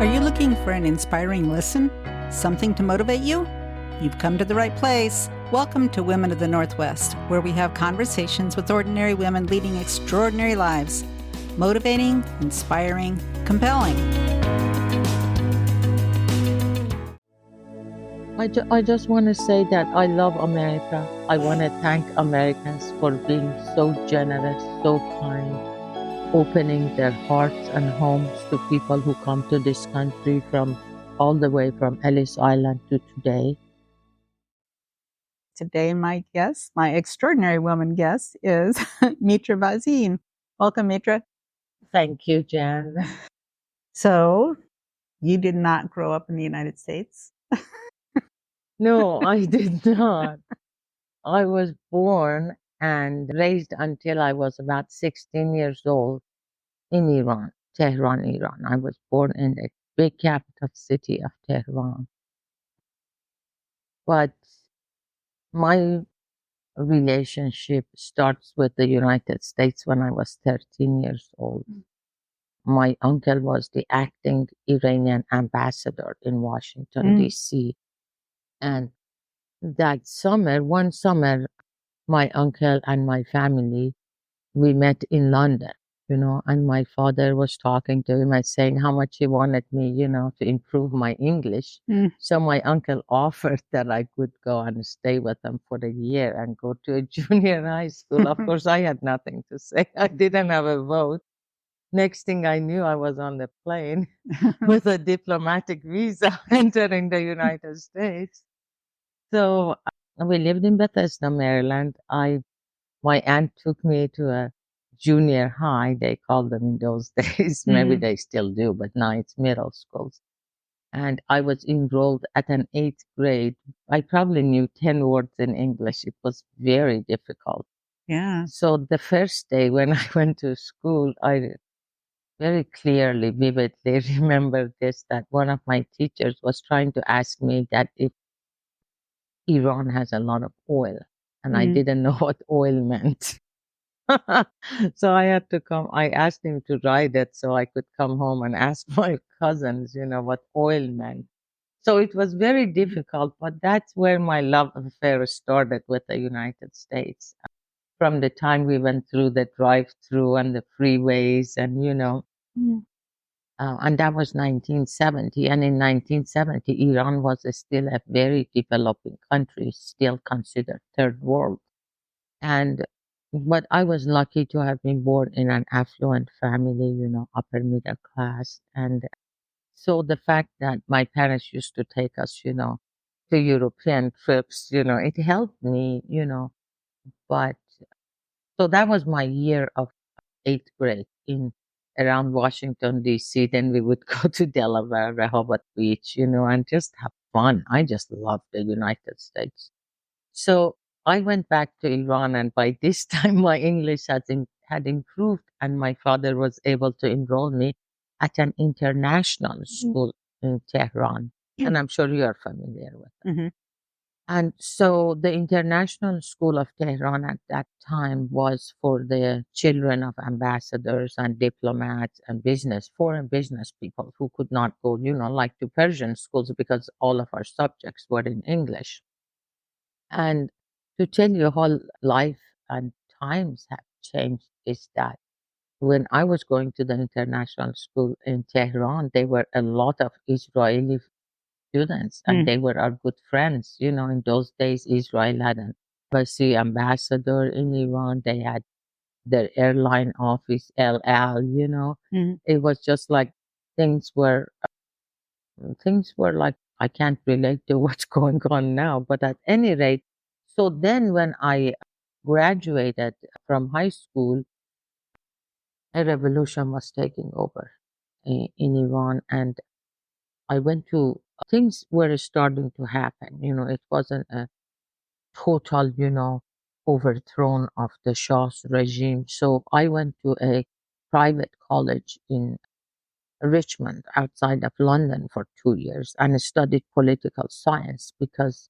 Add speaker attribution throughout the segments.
Speaker 1: Are you looking for an inspiring listen? Something to motivate you? You've come to the right place. Welcome to Women of the Northwest, where we have conversations with ordinary women leading extraordinary lives. Motivating, inspiring, compelling.
Speaker 2: I just want to say that I love America. I want to thank Americans for being so generous, so kind, opening their hearts and homes to people who come to this country from all the way from Ellis Island to today.
Speaker 1: Today, my guest, my extraordinary woman guest, is Mitra Vazeen. Welcome, Mitra.
Speaker 2: Thank you, Jan.
Speaker 1: So, you did not grow up in the United States?
Speaker 2: No, I did not. I was born and raised until I was about 16 years old in Iran, Tehran, Iran. I was born in the big capital city of Tehran. But my relationship starts with the United States when I was 13 years old. My uncle was the acting Iranian ambassador in Washington, D.C. And that summer, one summer, my uncle and my family, we met in London, and my father was talking to him and saying how much he wanted me, to improve my English. So my uncle offered that I could go and stay with them for a year and go to a junior high school. Of course, I had nothing to say. I didn't have a vote. Next thing I knew, I was on the plane with a diplomatic visa entering the United States. So we lived in Bethesda, Maryland. My aunt took me to a junior high, they called them in those days. Maybe they still do, but now it's middle schools. And I was enrolled at an 8th grade. I probably knew 10 words in English. It was very difficult.
Speaker 1: Yeah.
Speaker 2: So the first day when I went to school, I very clearly, vividly remember this, that one of my teachers was trying to ask me that if Iran has a lot of oil, and I didn't know what oil meant. So I had to come, I asked him to write it so I could come home and ask my cousins, what oil meant. So it was very difficult, but that's where my love affair started with the United States. From the time we went through the drive-through and the freeways and that was 1970. And in 1970, Iran was still a very developing country, still considered third world. But I was lucky to have been born in an affluent family, upper middle class. And so the fact that my parents used to take us, to European trips, it helped me, But so that was my year of 8th grade in around Washington, D.C. Then we would go to Delaware, Rehoboth Beach, and just have fun. I just loved the United States. So I went back to Iran, and by this time my English had improved, and my father was able to enroll me at an international school in Tehran. And I'm sure you are familiar with it. And so the International School of Tehran at that time was for the children of ambassadors and diplomats and foreign business people who could not go, like to Persian schools because all of our subjects were in English. And to tell you how life and times have changed is that when I was going to the international school in Tehran, there were a lot of Israeli students and they were our good friends. In those days, Israel had an embassy ambassador in Iran. They had their airline office, El Al, It was just like things were like, I can't relate to what's going on now, but at any rate, so then when I graduated from high school, a revolution was taking over in Iran, and I went to, things were starting to happen. It wasn't a total, overthrown of the Shah's regime. So I went to a private college in Richmond, outside of London, for 2 years and studied political science because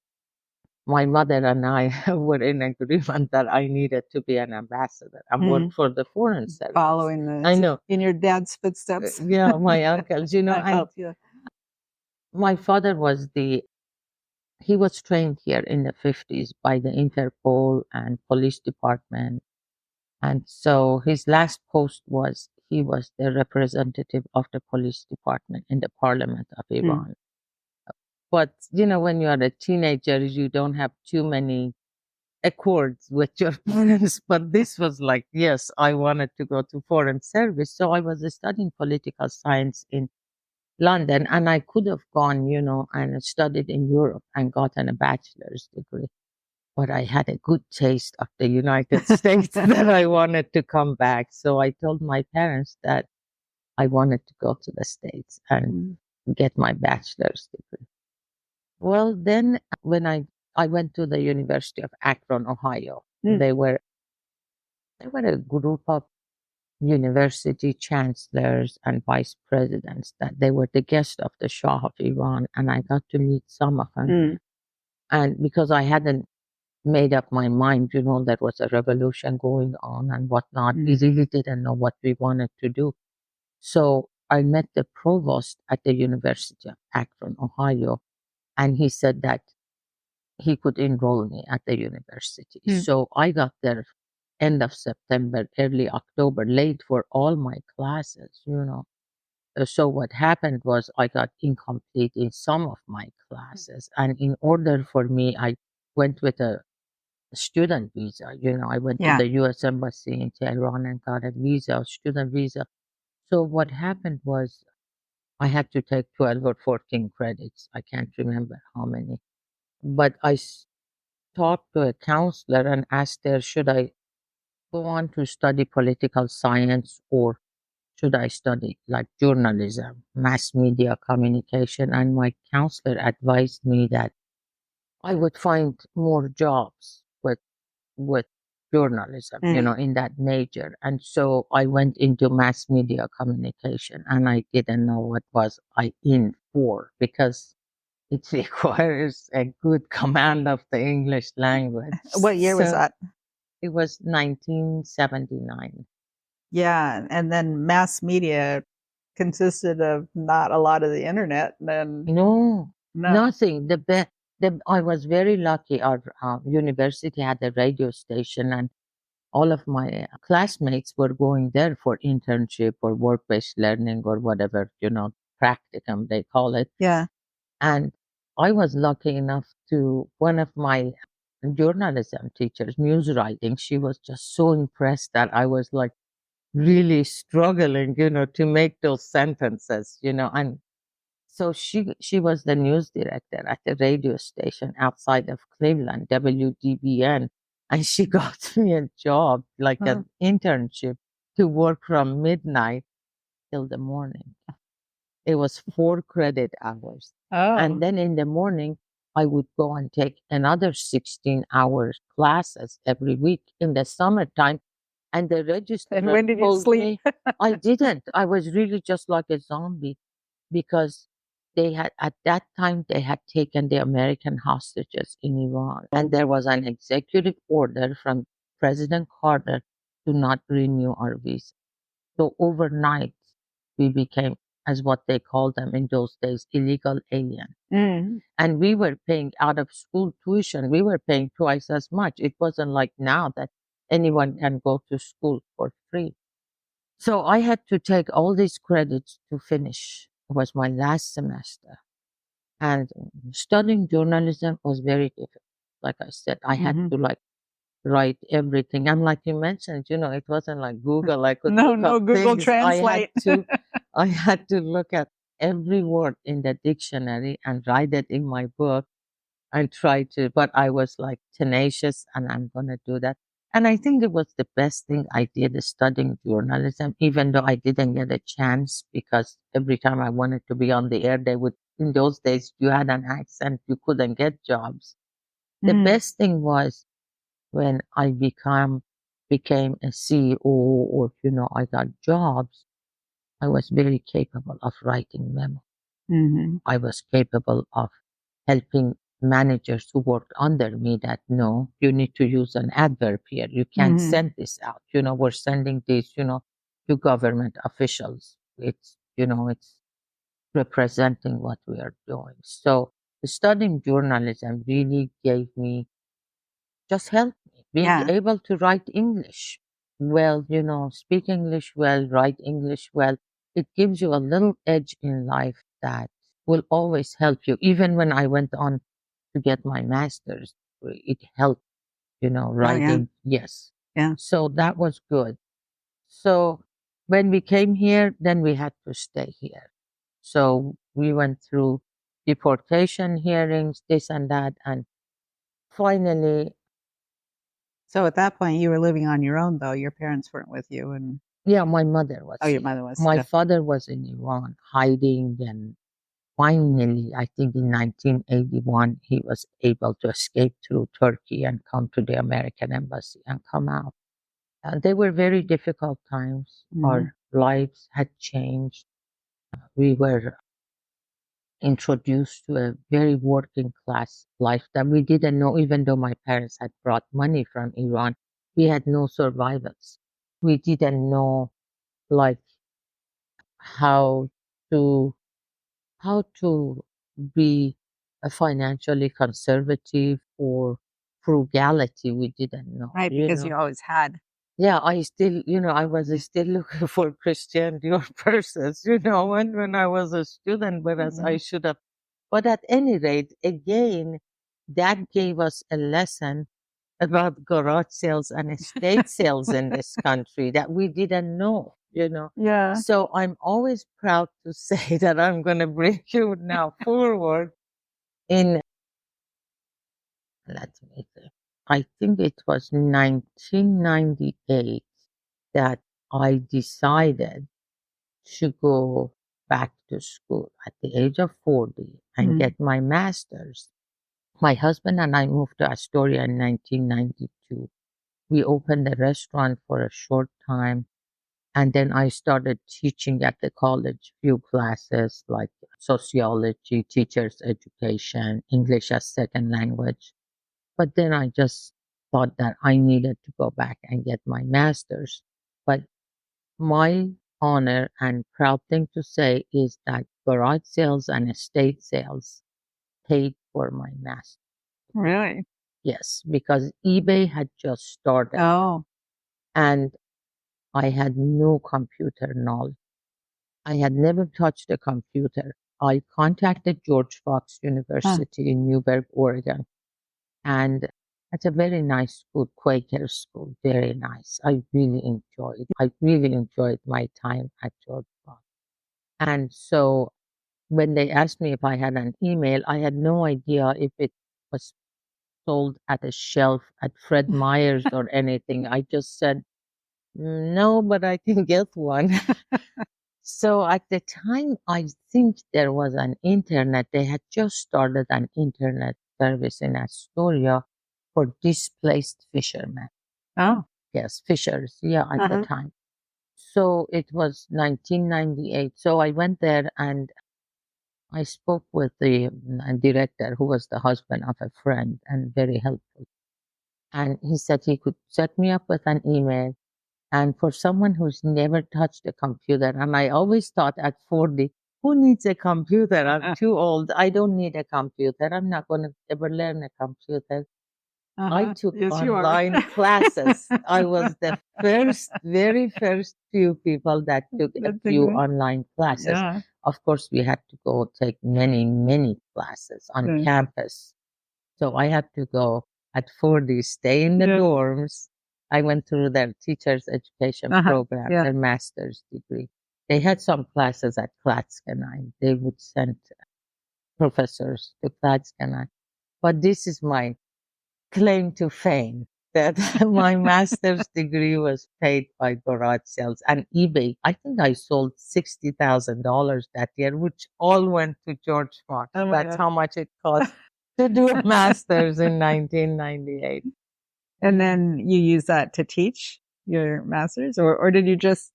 Speaker 2: my mother and I were in agreement that I needed to be an ambassador and work for the Foreign Service.
Speaker 1: Following
Speaker 2: I know.
Speaker 1: in your dad's footsteps.
Speaker 2: Yeah, my uncles, you know,
Speaker 1: I
Speaker 2: and
Speaker 1: felt you.
Speaker 2: my father was he was trained here in the 50s by the Interpol and police department. And so his last post was he was the representative of the police department in the parliament of Iran. But, you know, when you are a teenager, you don't have too many accords with your parents. But this was like, yes, I wanted to go to foreign service. So I was studying political science in London, and I could have gone, you know, and studied in Europe and gotten a bachelor's degree. But I had a good taste of the United States that I wanted to come back. So I told my parents that I wanted to go to the States and get my bachelor's degree. Well, then when I went to the University of Akron, Ohio, they were a group of university chancellors and vice presidents that they were the guest of the Shah of Iran, and I got to meet some of them. And because I hadn't made up my mind, you know, there was a revolution going on and whatnot, we really didn't know what we wanted to do. So I met the provost at the University of Akron, Ohio, and he said that he could enroll me at the university. So I got there end of September, early October, late for all my classes, you know. So what happened was I got incomplete in some of my classes. And in order for me, I went with a student visa. You know, I went to the US Embassy in Tehran and got a visa, a student visa. So what happened was I had to take 12 or 14 credits. I can't remember how many. But talked to a counselor and asked her, should I go on to study political science or should I study like journalism, mass media communication? And my counselor advised me that I would find more jobs with journalism, you know, in that major. And so I went into mass media communication and I didn't know what was I in for because it requires a good command of the English language.
Speaker 1: What year was that?
Speaker 2: It was 1979.
Speaker 1: Yeah, and then mass media consisted of not a lot of the internet. Then
Speaker 2: No, nothing. I was very lucky. Our university had a radio station, and all of my classmates were going there for internship or work-based learning or whatever, you know, practicum they call it.
Speaker 1: Yeah.
Speaker 2: And I was lucky enough to one of my journalism teachers, news writing, she was just so impressed that I was like really struggling, you know, to make those sentences, you know, and so she was the news director at the radio station outside of Cleveland, WDBN, and she got me a job, like an internship, to work from midnight till the morning. It was 4 credit hours. And then in the morning, I would go and take another 16 hours classes every week in the summertime. And the registrar
Speaker 1: And when did you
Speaker 2: told
Speaker 1: sleep?
Speaker 2: me I didn't. I was really just like a zombie because they had at that time they had taken the American hostages in Iran. And there was an executive order from President Carter to not renew our visa. So overnight, we became, as what they called them in those days, illegal alien. And we were paying out of school tuition. We were paying twice as much. It wasn't like now that anyone can go to school for free. So I had to take all these credits to finish. It was my last semester. And studying journalism was very difficult. Like I said, I had to like write everything. And like you mentioned, you know, it wasn't like Google. I could look up
Speaker 1: Google
Speaker 2: things.
Speaker 1: Translate.
Speaker 2: I had to look at every word in the dictionary and write it in my book and try to, but I was like tenacious and I'm going to do that. And I think it was the best thing I did is studying journalism, even though I didn't get a chance because every time I wanted to be on the air, they would, in those days, you had an accent, you couldn't get jobs. The best thing was when I became a CEO or, you know, I got jobs, I was very capable of writing memos. I was capable of helping managers who worked under me that no, you need to use an adverb here. You can't
Speaker 1: Mhm.
Speaker 2: send this out. We're sending this, to government officials. It's representing what we are doing. So studying journalism really gave me, just helped me being
Speaker 1: Yeah.
Speaker 2: able to write English well, speak English well, write English well. It gives you a little edge in life that will always help you. Even when I went on to get my master's degree, it helped,
Speaker 1: Oh, yeah.
Speaker 2: writing. Yes.
Speaker 1: Yeah.
Speaker 2: So that was good. So when we came here, then we had to stay here. So we went through deportation hearings, this and that, and finally,
Speaker 1: So at that point, you were living on your own, though. Your parents weren't with you, and
Speaker 2: yeah, my mother
Speaker 1: oh,
Speaker 2: was
Speaker 1: your
Speaker 2: here.
Speaker 1: mother was.
Speaker 2: My
Speaker 1: Yeah.
Speaker 2: father was in Iran hiding, and finally, I think in 1981, he was able to escape through Turkey and come to the American embassy and come out. They were very difficult times.
Speaker 1: Mhm.
Speaker 2: Our lives had changed. We were introduced to a very working class life that we didn't know, even though my parents had brought money from Iran. We had no survivals. We didn't know like how to how to be a financially conservative or frugality. We didn't know,
Speaker 1: Right, because you always had.
Speaker 2: Yeah, I still, I was
Speaker 1: Yeah.
Speaker 2: still looking for Christian Dior purses, when I was a student, whereas I
Speaker 1: Mhm.
Speaker 2: should have. But at any rate, again, that gave us a lesson about garage sales and estate sales in this country that we didn't know.
Speaker 1: Yeah.
Speaker 2: So I'm always proud to say that I'm going to bring you now forward in, let me think, I think it was 1998 that I decided to go back to school at the age of 40 and
Speaker 1: Mhm.
Speaker 2: get my master's. My husband and I moved to Astoria in 1992. We opened a restaurant for a short time, and then I started teaching at the college, few classes like sociology, teachers education, English as second language. But then I just thought that I needed to go back and get my master's. But my honor and proud thing to say is that garage sales and estate sales paid for my master's.
Speaker 1: Really?
Speaker 2: Yes, because eBay had just started
Speaker 1: Oh.
Speaker 2: and I had no computer knowledge. I had never touched a computer. I contacted George Fox
Speaker 1: Huh.
Speaker 2: University in Newberg, Oregon, and it's a very nice school, Quaker school, very nice. I really enjoyed my time at George Fox. And so when they asked me if I had an email, I had no idea if it was sold at a shelf at Fred Meyer's or anything. I just said, No, but I can get one." So at the time, I think there was an internet. They had just started an internet service in Astoria for displaced fishermen.
Speaker 1: Oh.
Speaker 2: Yes, fishers. Yeah, at the
Speaker 1: Uh-huh.
Speaker 2: time. So it was 1998. So I went there and I spoke with the director, who was the husband of a friend and very helpful. And he said he could set me up with an email. And for someone who's never touched a computer, and I always thought at 40, who needs a computer? I'm too old. I don't need a computer. I'm not going to ever learn a computer. I
Speaker 1: Uh-huh.
Speaker 2: took
Speaker 1: Yes, you are.
Speaker 2: online classes. I was the very first few people that took a
Speaker 1: That's
Speaker 2: few
Speaker 1: exactly.
Speaker 2: online classes.
Speaker 1: Yeah.
Speaker 2: Of course, we had to go take many classes on
Speaker 1: Yeah.
Speaker 2: campus. So I had to go at 40, stay in the
Speaker 1: Yeah.
Speaker 2: dorms. I went through their teacher's education
Speaker 1: Uh-huh.
Speaker 2: program,
Speaker 1: Yeah.
Speaker 2: their master's degree. They had some classes at Klatskanai. They would send professors to Klatskanai. But this is my claim to fame that my master's degree was paid by garage sales and eBay. I think I sold $60,000 that year, which all went to George Fox.
Speaker 1: Oh my
Speaker 2: That's
Speaker 1: God.
Speaker 2: how much it cost to do a master's in 1998.
Speaker 1: And then you use that to teach your masters, or did you just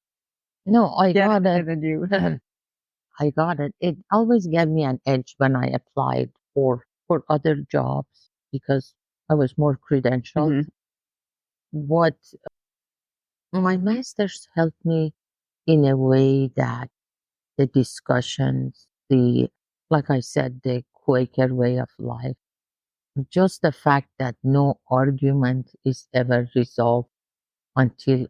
Speaker 2: No, I
Speaker 1: get
Speaker 2: got
Speaker 1: it
Speaker 2: it.
Speaker 1: and then you?
Speaker 2: I got it. It always gave me an edge when I applied for for other jobs because I was more credentialed.
Speaker 1: Mhm.
Speaker 2: What my masters helped me in a way that the discussions, like I said, the Quaker way of life, just the fact that no argument is ever resolved until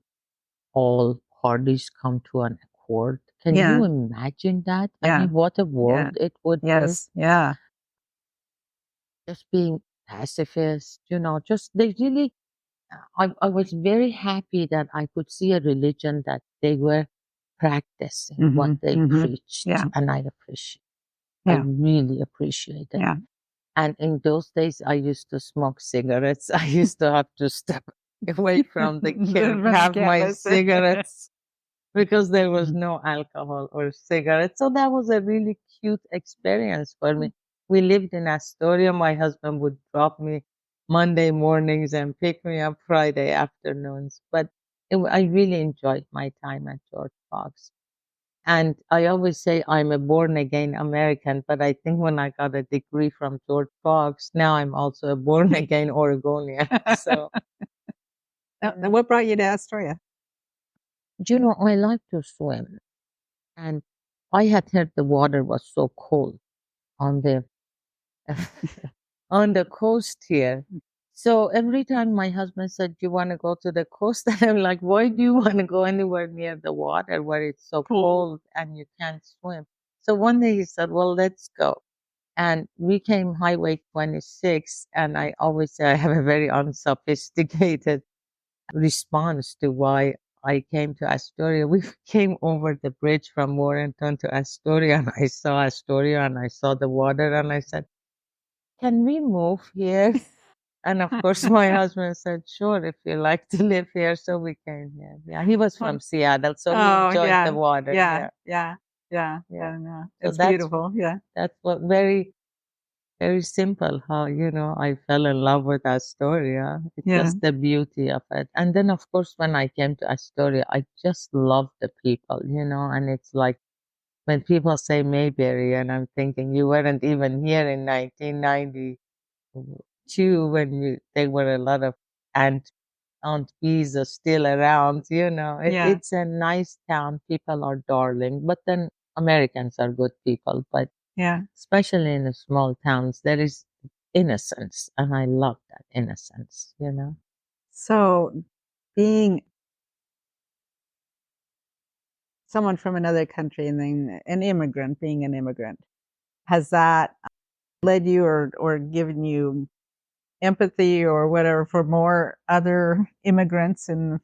Speaker 2: all parties come to an accord. Can
Speaker 1: Yeah.
Speaker 2: you imagine that? I
Speaker 1: Yeah.
Speaker 2: mean, what a
Speaker 1: Yeah.
Speaker 2: world it would be.
Speaker 1: Yes. Yeah.
Speaker 2: Just being pacifist, just they really, I was very happy that I could see a religion that they were practicing what
Speaker 1: Mhm.
Speaker 2: they
Speaker 1: Mhm.
Speaker 2: preached,
Speaker 1: Yeah.
Speaker 2: and I
Speaker 1: Yeah.
Speaker 2: really appreciate it.
Speaker 1: Yeah.
Speaker 2: And in those days, I used to smoke cigarettes. I used to have to step away from the
Speaker 1: From the
Speaker 2: have my
Speaker 1: campus.
Speaker 2: cigarettes because there was
Speaker 1: Mhm.
Speaker 2: no alcohol or cigarettes. So that was a really cute experience for me. We lived in Astoria. My husband would drop me Monday mornings and pick me up Friday afternoons. But I really enjoyed my time at George Fox. And I always say I'm a born again American, but I think when I got a degree from George Fox, now I'm also a born again Oregonian. So,
Speaker 1: Now, what brought you to Astoria?
Speaker 2: I like to swim. And I had heard the water was so cold on the on the coast here. So every time my husband said, "Do you want to go to the coast?" And I'm like, "Why do you want to go anywhere near the water where it's so
Speaker 1: Cool.
Speaker 2: cold and you can't swim?" So one day he said, "Well, let's go." And we came Highway 26, and I always say I have a very unsophisticated response to why I came to Astoria. We came over the bridge from Warrenton to Astoria, and I saw Astoria and I saw the water, and I said, "Can we move here?" And of course, my husband said, "Sure, if you like to live here." So we came here. Yeah, he was
Speaker 1: Well,
Speaker 2: from Seattle, so he
Speaker 1: oh,
Speaker 2: enjoyed the
Speaker 1: yeah.
Speaker 2: water.
Speaker 1: Yeah.
Speaker 2: Yeah,
Speaker 1: Yeah. Yeah.
Speaker 2: yeah.
Speaker 1: And
Speaker 2: So
Speaker 1: it's beautiful. Yeah.
Speaker 2: that's what very very simple how, I fell in love with Astoria. It's
Speaker 1: Yeah.
Speaker 2: just the beauty of it. And then, of course, when I came to Astoria, I just love the people, and it's like when people say Mayberry, and I'm thinking you weren't even here in 1992 when there were a lot of ant, Aunt Bees are still around,
Speaker 1: Yeah.
Speaker 2: It's a nice town. People are darling, but then Americans are good people. But
Speaker 1: Yeah.
Speaker 2: especially in the small towns, there is innocence, and I love that innocence.
Speaker 1: So being someone from another country and then an immigrant, being an immigrant, has that led you or given you empathy or whatever for more other immigrants in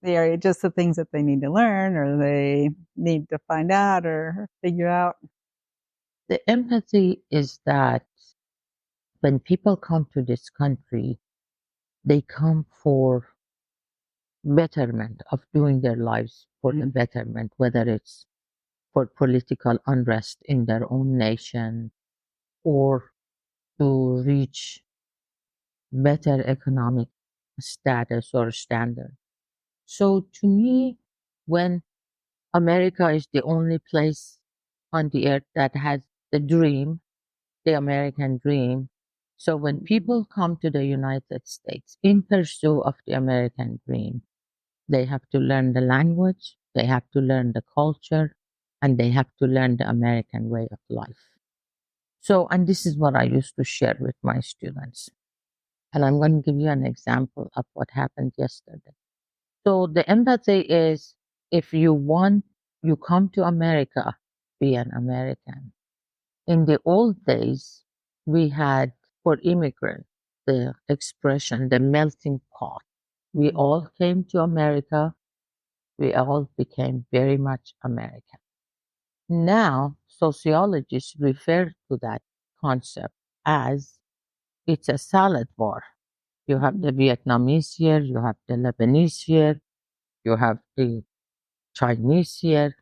Speaker 1: the area, just the things that they need to learn or they need to find out or figure out?
Speaker 2: The empathy is that when people come to this country, they come for betterment of doing their lives for the
Speaker 1: Mhm.
Speaker 2: betterment, whether it's for political unrest in their own nation or to reach better economic status or standard. So to me, when America is the only place on the earth that has the dream, the American dream. So when people come to the United States in pursuit of the American dream, they have to learn the language, they have to learn the culture, and they have to learn the American way of life. So, and this is what I used to share with my students. And I'm going to give you an example of what happened yesterday. So the empathy is if you come to America, be an American. In the old days, we had for immigrants the expression, the melting pot. We
Speaker 1: Mhm.
Speaker 2: all came to America, we all became very much American. Now, sociologists refer to that concept as it's a salad bar. You have the Vietnamese here, you have the Lebanese here, you have the Chinese here,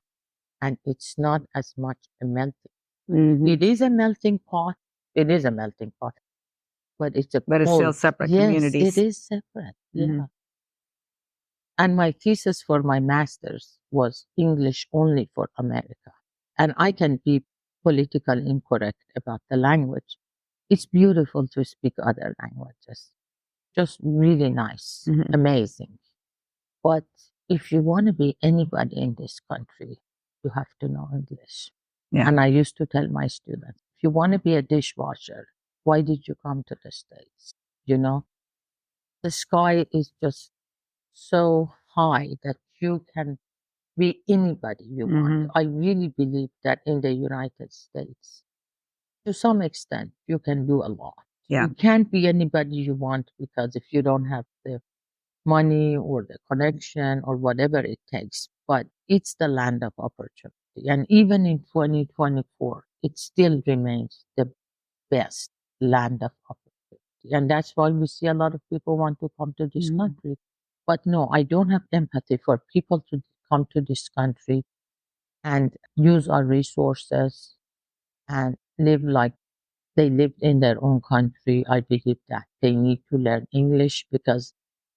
Speaker 2: and it's not as much a melting.
Speaker 1: Mhm.
Speaker 2: It is a melting pot. It is a melting pot, but it's a
Speaker 1: But it's still
Speaker 2: cold.
Speaker 1: separate
Speaker 2: Yes, it
Speaker 1: communities.
Speaker 2: is separate.
Speaker 1: Hmm.
Speaker 2: Yeah. And my thesis for my master's was English only for America. And I can be politically incorrect about the language, It's beautiful to speak other languages. Just really nice, amazing. But if you want to be anybody in this country, you have to know English.
Speaker 1: Yeah.
Speaker 2: And I used to tell my students, if you want to be a dishwasher, why did you come to the States? You know, the sky is just so high that you can be anybody you want. I really believe that in the United States, to some extent, you can do a lot.
Speaker 1: Yeah.
Speaker 2: You can't be anybody you want because if you don't have the money or the connection or whatever it takes, but it's the land of opportunity. And even in 2024, it still remains the best land of opportunity. And that's why we see a lot of people want to come to this country. But no, I don't have empathy for people to come to this country and use our resources and live like they lived in their own country. I believe that they need to learn English because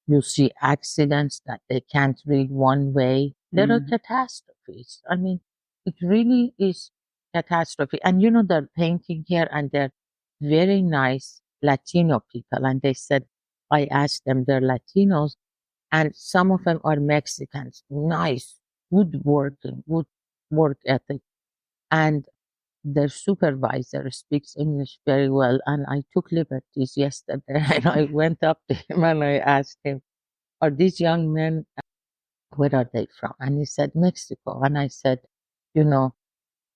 Speaker 2: you see accidents that they can't read one way. There are catastrophes. I mean, it really is catastrophe. And you know, they're painting here and they're very nice Latino people. And they said, I asked them, they're Latinos, and some of them are Mexicans. Nice, good working, good work ethic. And their supervisor speaks English very well, and I took liberties yesterday and I went up to him and I asked him, are these young men, where are they from? And he said, Mexico. And I said, you know,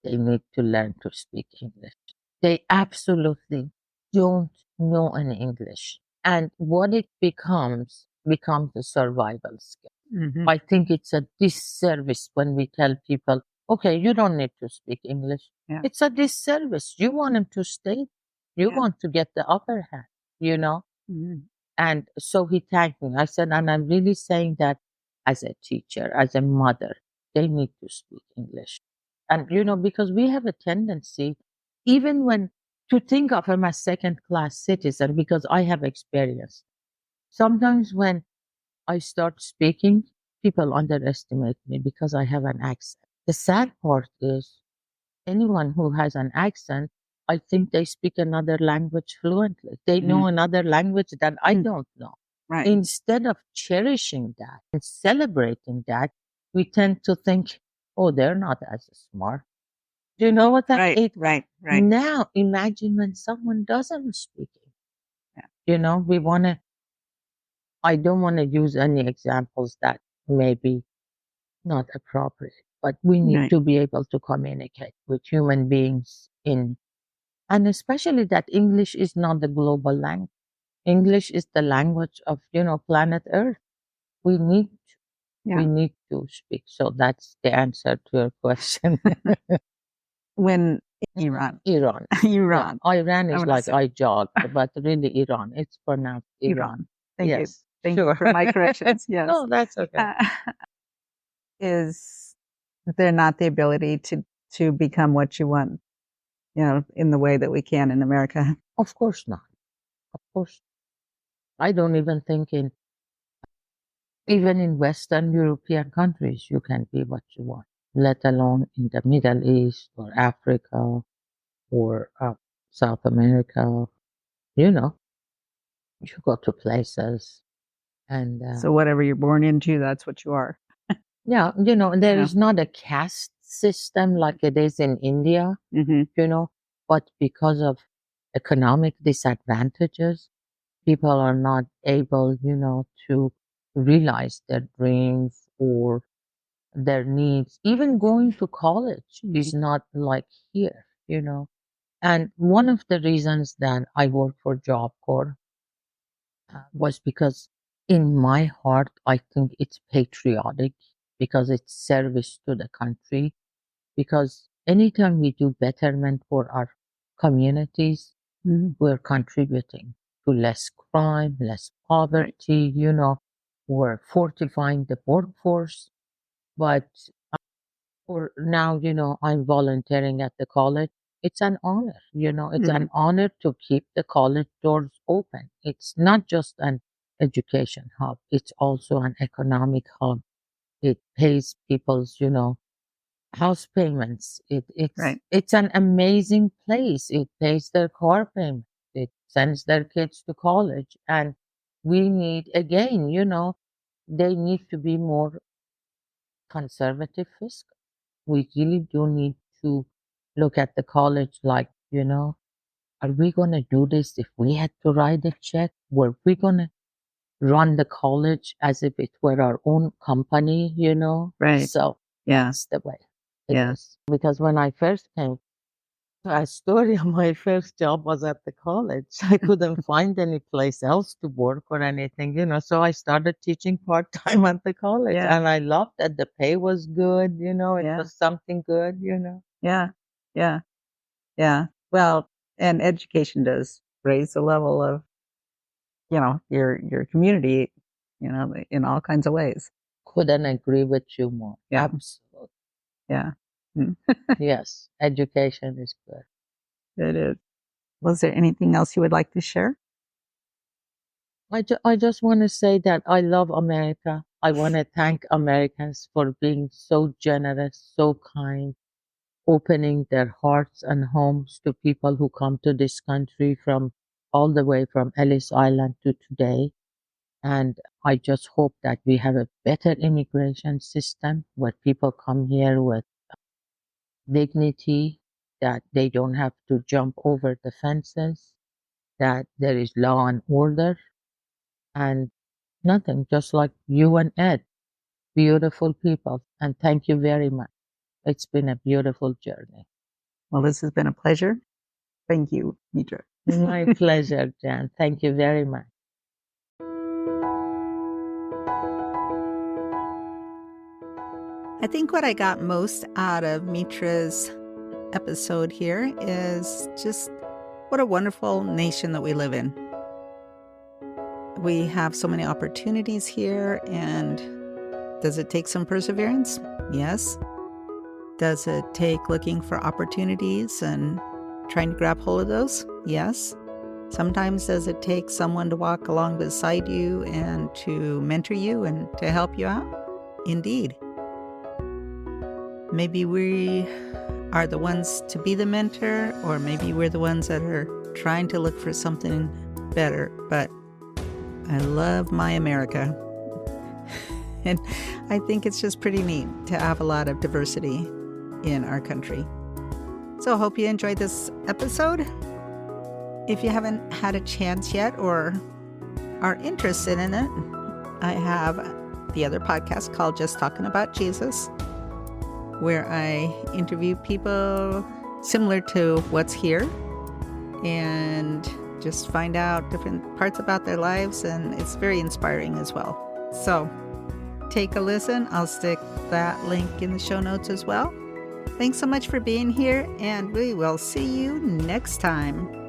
Speaker 2: they need to learn to speak English. They absolutely don't know any English. And what it becomes a survival skill. I think it's a disservice when we tell people, okay, you don't need to speak English.
Speaker 1: Yeah.
Speaker 2: It's a disservice. You want them to stay. You want to get the upper hand, you know? And so he thanked me. I said, and I'm really saying that as a teacher, as a mother, they need to speak English. And, you know, because we have a tendency, even when to think of him as second class citizen, because I have experience. Sometimes when I start speaking, people underestimate me because I have an accent. The sad part is anyone who has an accent, I think they speak another language fluently. They know another language that I don't know.
Speaker 1: Right.
Speaker 2: Instead of cherishing that and celebrating that, we tend to think, oh, they're not as smart. Do you know what that
Speaker 1: Right.
Speaker 2: is?
Speaker 1: Right.
Speaker 2: Now imagine when someone doesn't speak it.
Speaker 1: Yeah.
Speaker 2: You know, I don't want to use any examples that may be not appropriate, but we need
Speaker 1: Right.
Speaker 2: to be able to communicate with human beings and especially that English is not the global language. English is the language of, you know, planet Earth. We need
Speaker 1: Yeah.
Speaker 2: we need to speak. So that's the answer to your question.
Speaker 1: When Iran.
Speaker 2: Iran.
Speaker 1: Iran.
Speaker 2: Yeah, Iran
Speaker 1: I
Speaker 2: is
Speaker 1: would
Speaker 2: like
Speaker 1: say.
Speaker 2: I jogged, but really Iran. It's pronounced Iran.
Speaker 1: Iran. Thank you.
Speaker 2: Yes,
Speaker 1: Thank you
Speaker 2: sure.
Speaker 1: for my corrections. Yes.
Speaker 2: Oh, that's okay.
Speaker 1: Is there not the ability to become what you want, you know, in the way that we can in America?
Speaker 2: Of course not. Of course. I don't even think even in Western European countries you can be what you want, let alone in the Middle East or Africa or South America. You know, you go to places and
Speaker 1: So whatever you're born into, that's what you are.
Speaker 2: yeah, you know, there
Speaker 1: Yeah.
Speaker 2: is not a caste system like it is in India, you know, but because of economic disadvantages, people are not able, you know, to realize their dreams or their needs. Even going to college is not like here, you know. And one of the reasons that I work for Job Corps was because in my heart, I think it's patriotic because it's service to the country. Because anytime we do betterment for our communities, we're contributing to less crime, less poverty, you know, we're fortifying the workforce. But for now, you know, I'm volunteering at the college. It's an honor, you know, it's an honor to keep the college doors open. It's not just an education hub, it's also an economic hub. It pays people's, you know, house payments. It's
Speaker 1: Right.
Speaker 2: it's an amazing place. It pays their car payment. sends their kids to college. And we need, again, they need to be more conservative fisc. We really do need to look at the college like, are we going to do this if we had to write a check? Were we going to run the college as if it were our own company?
Speaker 1: Right.
Speaker 2: So
Speaker 1: Yeah.
Speaker 2: that's the way it
Speaker 1: Yeah.
Speaker 2: is. Because when I first came to Astoria, my first job was at the college. I couldn't find any place else to work or anything. So I started teaching part-time at the college,
Speaker 1: Yeah.
Speaker 2: and I loved that the pay was good, it
Speaker 1: Yeah.
Speaker 2: was something good.
Speaker 1: Yeah. Yeah. Yeah. Well, and education does raise the level of, your community, in all kinds of ways.
Speaker 2: Couldn't agree with you more.
Speaker 1: Yeah.
Speaker 2: Absolutely.
Speaker 1: Yeah. Mm.
Speaker 2: Yes, education is good.
Speaker 1: It is. Was there anything else you would like to share?
Speaker 2: I just want to say that I love America. I want to thank Americans for being so generous, so kind, opening their hearts and homes to people who come to this country from all the way from Ellis Island to today. And I just hope that we have a better immigration system where people come here with dignity, that they don't have to jump over the fences, that there is law and order, and nothing, just like you and Ed. Beautiful people. And thank you very much. It's been a beautiful journey.
Speaker 1: Well, this has been a pleasure. Thank you, Mitra.
Speaker 2: My pleasure, Jan. Thank you very much.
Speaker 1: I think what I got most out of Mitra's episode here is just what a wonderful nation that we live in. We have so many opportunities here, and does it take some perseverance? Yes. Does it take looking for opportunities and trying to grab hold of those? Yes. Sometimes does it take someone to walk along beside you and to mentor you and to help you out? Indeed. Maybe we are the ones to be the mentor, or maybe we're the ones that are trying to look for something better. But I love my America. And I think it's just pretty neat to have a lot of diversity in our country. So I hope you enjoyed this episode. If you haven't had a chance yet or are interested in it, I have the other podcast called Just Talking About Jesus, where I interview people similar to what's here and just find out different parts about their lives, and it's very inspiring as well. So take a listen. I'll stick that link in the show notes as well. Thanks so much for being here, and we will see you next time.